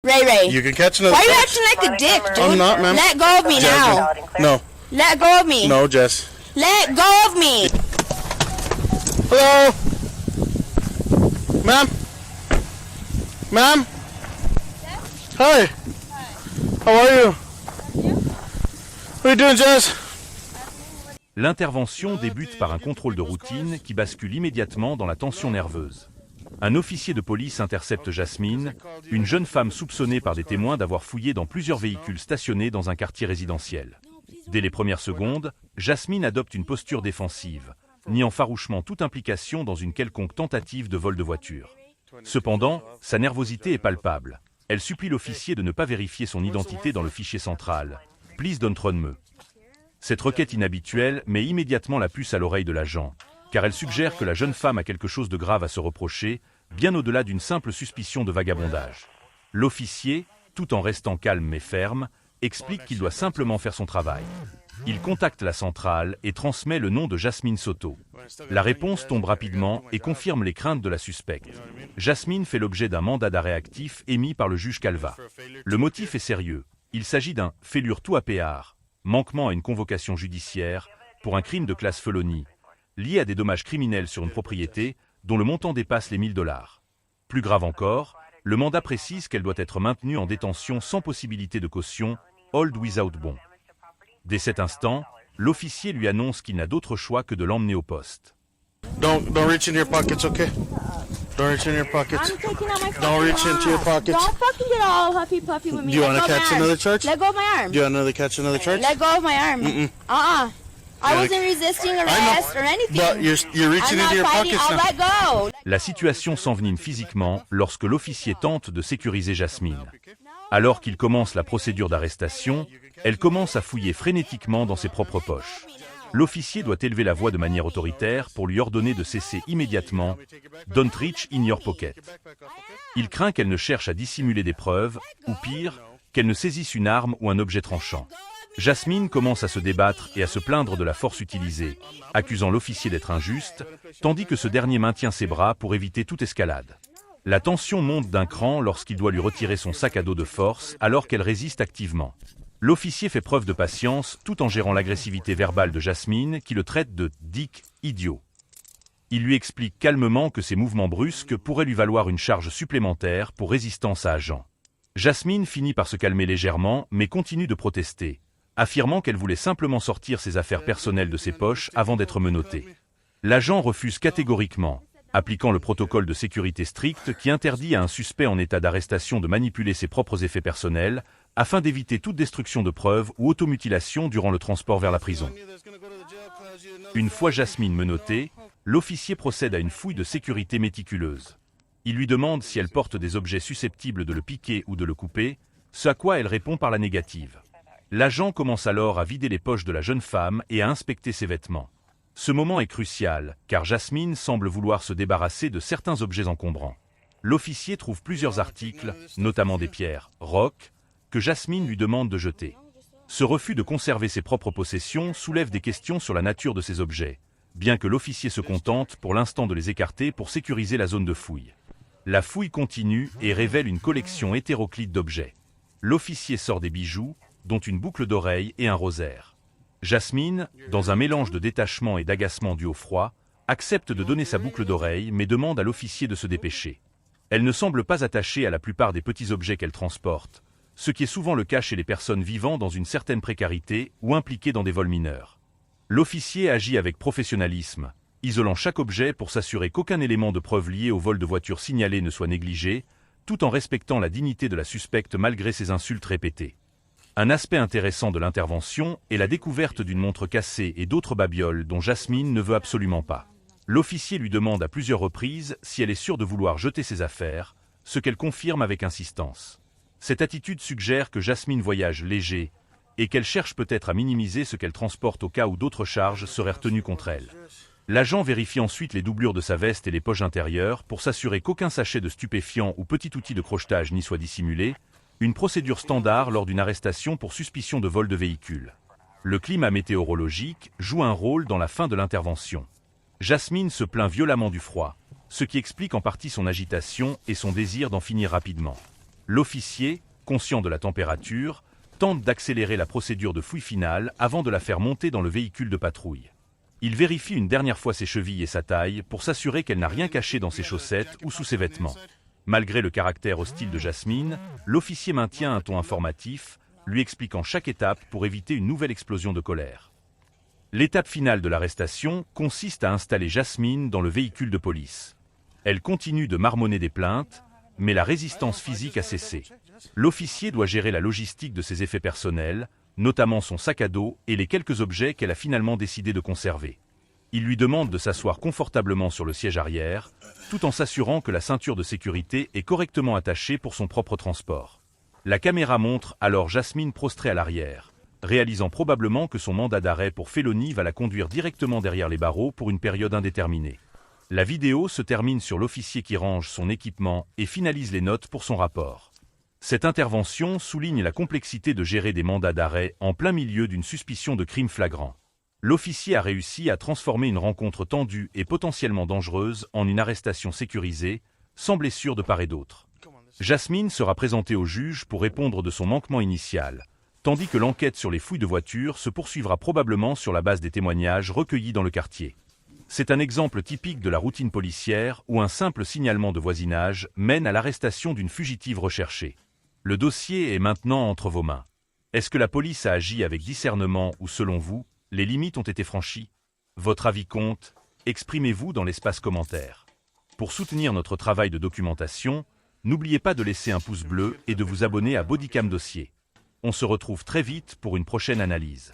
Ray. You can catch another Why are you fish. acting like a dick, dude? I'm not, ma'am. Let go of me now. No. Let go of me. No, Jess. Let go of me. Hello? Ma'am? Ma'am? Hi. How are you? What are you doing, Jess? L'intervention débute par un contrôle de routine qui bascule immédiatement dans la tension nerveuse. Un officier de police intercepte Jasmine, une jeune femme soupçonnée par des témoins d'avoir fouillé dans plusieurs véhicules stationnés dans un quartier résidentiel. Dès les premières secondes, Jasmine adopte une posture défensive, niant farouchement toute implication dans une quelconque tentative de vol de voiture. Cependant, sa nervosité est palpable. Elle supplie l'officier de ne pas vérifier son identité dans le fichier central. « Please don't run me ». Cette requête inhabituelle met immédiatement la puce à l'oreille de l'agent, car elle suggère que la jeune femme a quelque chose de grave à se reprocher, bien au-delà d'une simple suspicion de vagabondage. L'officier, tout en restant calme mais ferme, explique qu'il doit simplement faire son travail. Il contacte la centrale et transmet le nom de Jasmine Soto. La réponse tombe rapidement et confirme les craintes de la suspecte. Jasmine fait l'objet d'un mandat d'arrêt actif émis par le juge Calva. Le motif est sérieux. Il s'agit d'un « fêlure tout à péard », manquement à une convocation judiciaire, pour un crime de classe felonie, lié à des dommages criminels sur une propriété dont le montant dépasse les $1000. Plus grave encore, le mandat précise qu'elle doit être maintenue en détention sans possibilité de caution, hold without bond. Dès cet instant, l'officier lui annonce qu'il n'a d'autre choix que de l'emmener au poste. Don't reach into your pockets, okay? Don't reach into your pockets. I'm taking out my fucking Don't reach into your arm. pockets. Don't fucking get all huffy puffy with me. Do you Let want go to of catch my arm. another charge? Let go of my arm. Do you want to catch another charge? Let go of my arm. I wasn't resisting arrest or anything. But you're reaching I'm into not your fighting. pockets I'll now. let go. La situation s'envenime physiquement lorsque l'officier tente de sécuriser Jasmine. Alors qu'il commence la procédure d'arrestation, elle commence à fouiller frénétiquement dans ses propres poches. L'officier doit élever la voix de manière autoritaire pour lui ordonner de cesser immédiatement « Don't reach in your pocket ». Il craint qu'elle ne cherche à dissimuler des preuves, ou pire, qu'elle ne saisisse une arme ou un objet tranchant. Jasmine commence à se débattre et à se plaindre de la force utilisée, accusant l'officier d'être injuste, tandis que ce dernier maintient ses bras pour éviter toute escalade. La tension monte d'un cran lorsqu'il doit lui retirer son sac à dos de force alors qu'elle résiste activement. L'officier fait preuve de patience tout en gérant l'agressivité verbale de Jasmine qui le traite de « dick idiot ». Il lui explique calmement que ses mouvements brusques pourraient lui valoir une charge supplémentaire pour résistance à agent. Jasmine finit par se calmer légèrement mais continue de protester, affirmant qu'elle voulait simplement sortir ses affaires personnelles de ses poches avant d'être menottée. L'agent refuse catégoriquement, appliquant le protocole de sécurité strict qui interdit à un suspect en état d'arrestation de manipuler ses propres effets personnels afin d'éviter toute destruction de preuves ou automutilation durant le transport vers la prison. Une fois Jasmine menottée, l'officier procède à une fouille de sécurité méticuleuse. Il lui demande si elle porte des objets susceptibles de le piquer ou de le couper, ce à quoi elle répond par la négative. L'agent commence alors à vider les poches de la jeune femme et à inspecter ses vêtements. Ce moment est crucial, car Jasmine semble vouloir se débarrasser de certains objets encombrants. L'officier trouve plusieurs articles, notamment des pierres, rocs, que Jasmine lui demande de jeter. Ce refus de conserver ses propres possessions soulève des questions sur la nature de ces objets, bien que l'officier se contente pour l'instant de les écarter pour sécuriser la zone de fouille. La fouille continue et révèle une collection hétéroclite d'objets. L'officier sort des bijoux, dont une boucle d'oreille et un rosaire. Jasmine, dans un mélange de détachement et d'agacement dû au froid, accepte de donner sa boucle d'oreille mais demande à l'officier de se dépêcher. Elle ne semble pas attachée à la plupart des petits objets qu'elle transporte, ce qui est souvent le cas chez les personnes vivant dans une certaine précarité ou impliquées dans des vols mineurs. L'officier agit avec professionnalisme, isolant chaque objet pour s'assurer qu'aucun élément de preuve lié au vol de voiture signalé ne soit négligé, tout en respectant la dignité de la suspecte malgré ses insultes répétées. Un aspect intéressant de l'intervention est la découverte d'une montre cassée et d'autres babioles dont Jasmine ne veut absolument pas. L'officier lui demande à plusieurs reprises si elle est sûre de vouloir jeter ses affaires, ce qu'elle confirme avec insistance. Cette attitude suggère que Jasmine voyage léger et qu'elle cherche peut-être à minimiser ce qu'elle transporte au cas où d'autres charges seraient retenues contre elle. L'agent vérifie ensuite les doublures de sa veste et les poches intérieures pour s'assurer qu'aucun sachet de stupéfiant ou petit outil de crochetage n'y soit dissimulé, une procédure standard lors d'une arrestation pour suspicion de vol de véhicule. Le climat météorologique joue un rôle dans la fin de l'intervention. Jasmine se plaint violemment du froid, ce qui explique en partie son agitation et son désir d'en finir rapidement. L'officier, conscient de la température, tente d'accélérer la procédure de fouille finale avant de la faire monter dans le véhicule de patrouille. Il vérifie une dernière fois ses chevilles et sa taille pour s'assurer qu'elle n'a rien caché dans ses chaussettes ou sous ses vêtements. Malgré le caractère hostile de Jasmine, l'officier maintient un ton informatif, lui expliquant chaque étape pour éviter une nouvelle explosion de colère. L'étape finale de l'arrestation consiste à installer Jasmine dans le véhicule de police. Elle continue de marmonner des plaintes, mais la résistance physique a cessé. L'officier doit gérer la logistique de ses effets personnels, notamment son sac à dos et les quelques objets qu'elle a finalement décidé de conserver. Il lui demande de s'asseoir confortablement sur le siège arrière, tout en s'assurant que la ceinture de sécurité est correctement attachée pour son propre transport. La caméra montre alors Jasmine prostrée à l'arrière, réalisant probablement que son mandat d'arrêt pour félonie va la conduire directement derrière les barreaux pour une période indéterminée. La vidéo se termine sur l'officier qui range son équipement et finalise les notes pour son rapport. Cette intervention souligne la complexité de gérer des mandats d'arrêt en plein milieu d'une suspicion de crime flagrant. L'officier a réussi à transformer une rencontre tendue et potentiellement dangereuse en une arrestation sécurisée, sans blessure de part et d'autre. Jasmine sera présentée au juge pour répondre de son manquement initial, tandis que l'enquête sur les fouilles de voitures se poursuivra probablement sur la base des témoignages recueillis dans le quartier. C'est un exemple typique de la routine policière où un simple signalement de voisinage mène à l'arrestation d'une fugitive recherchée. Le dossier est maintenant entre vos mains. Est-ce que la police a agi avec discernement ou, selon vous, les limites ont été franchies? Votre avis compte, exprimez-vous dans l'espace commentaire. Pour soutenir notre travail de documentation, n'oubliez pas de laisser un pouce bleu et de vous abonner à Bodycam Dossier. On se retrouve très vite pour une prochaine analyse.